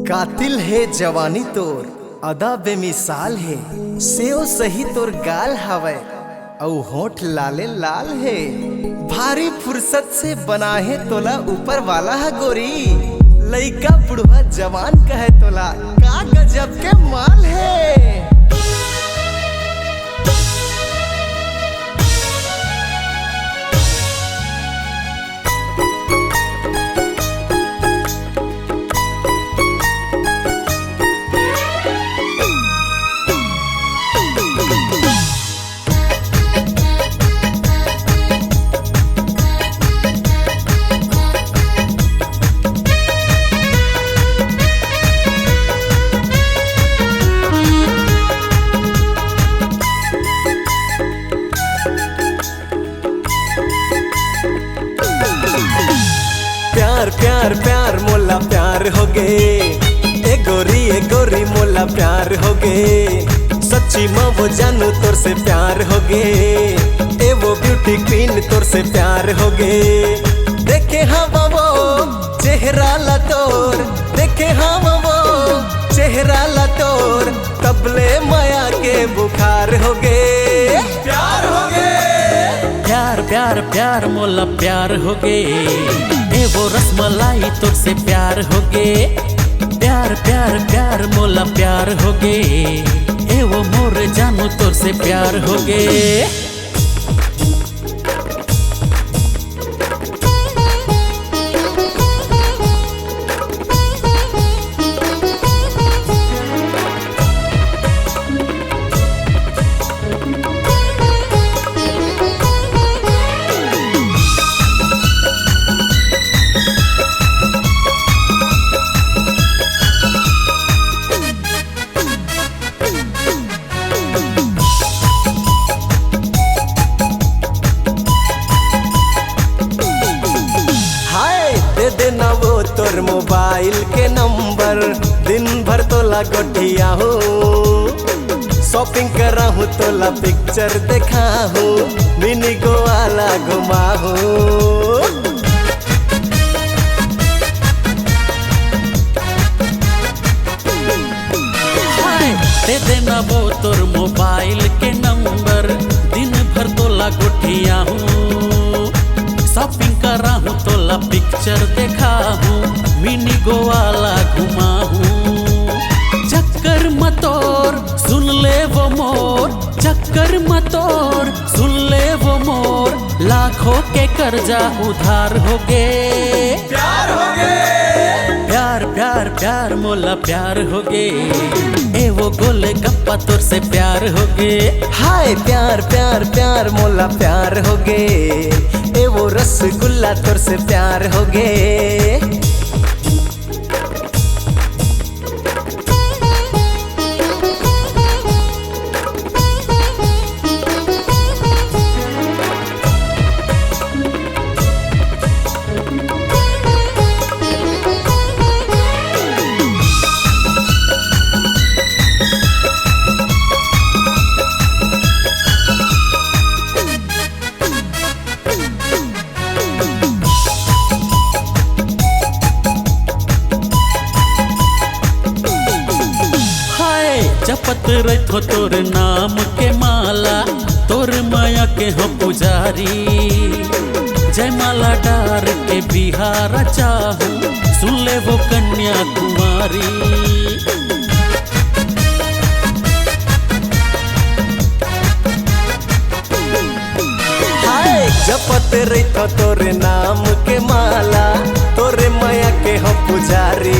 कातिल है जवानी तोर अदा बेमिसाल है सेओ सही तोर गाल हवै औ होठ लाले लाल है भारी फुर्सत से बना है तोला ऊपर वाला है गोरी लइका बुढ़वा जवान कहे तोला का गजब के माल है। प्यार प्यार प्यार मोला प्यार हो गए ए गोरी मोला प्यार हो गए सच्ची माँ वो जानू तोर से प्यार हो गए ए वो ब्यूटी क्वीन तोर से प्यार हो गए देखे हाँ वो चेहरा ला तोर देखे हाँ वो चेहरा ला तोर तबले माया के बुखार हो गए प्यार हो गए प्यार प्यार प्यार मोला प्यार हो गए ए वो रसमलाई तोर से प्यार हो गए प्यार प्यार प्यार मोला प्यार हो गए ए वो मोर जानू तोर से प्यार हो गए। दे देना वो तोर मोबाइल के नंबर दिन भर तोला गोटिया हो शॉपिंग करा हूँ तोला पिक्चर देखा हूँ मिनी गोवाला घुमा हूँ दे देना वो तोर मोबाइल के नंबर दिन भर तोला गोटिया हूँ शॉपिंग करा हूँ तोला पिक्चर देखा हूँ मिनी गोवाला घुमा हूँ चक्कर मतोर सुन ले वो मोर चक्कर मतोर सुन ले वो मोर लाखों के कर्जा उधार हो गए प्यार हो गए प्यार प्यार प्यार मोला प्यार हो गए ए वो गोले गप्पा तोर से प्यार हो गए हाय प्यार प्यार प्यार मोला प्यार हो गए ए वो रसगुल्ला तोर से प्यार हो गए। जपत रहो तोर नाम के माला तोर माया के हो पुजारी जय माला डार के बिहार चाहूं सुन ले वो कन्या कुमारी जपत रहो तोर नाम के माला तोरे माया के हो पुजारी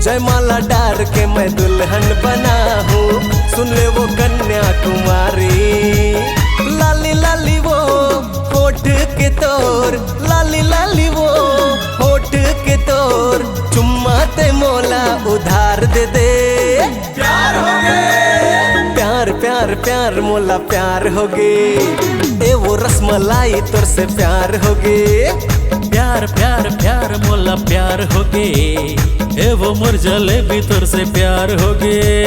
जय माला डार के मैं दुल्हन बना हूँ सुन ले वो कन्या कुमारी लाली लाली वो होठ के तोर लाली लाली वो होठ के तोर चुम्मा ते मोला उधार दे दे प्यार हो गए प्यार प्यार प्यार मोला प्यार हो गए ए वो रसमलाई तोर से प्यार हो गए प्यार प्यार प्यार मोला प्यार हो गए ए वो मोर जलेबी तोर से प्यार हो गए।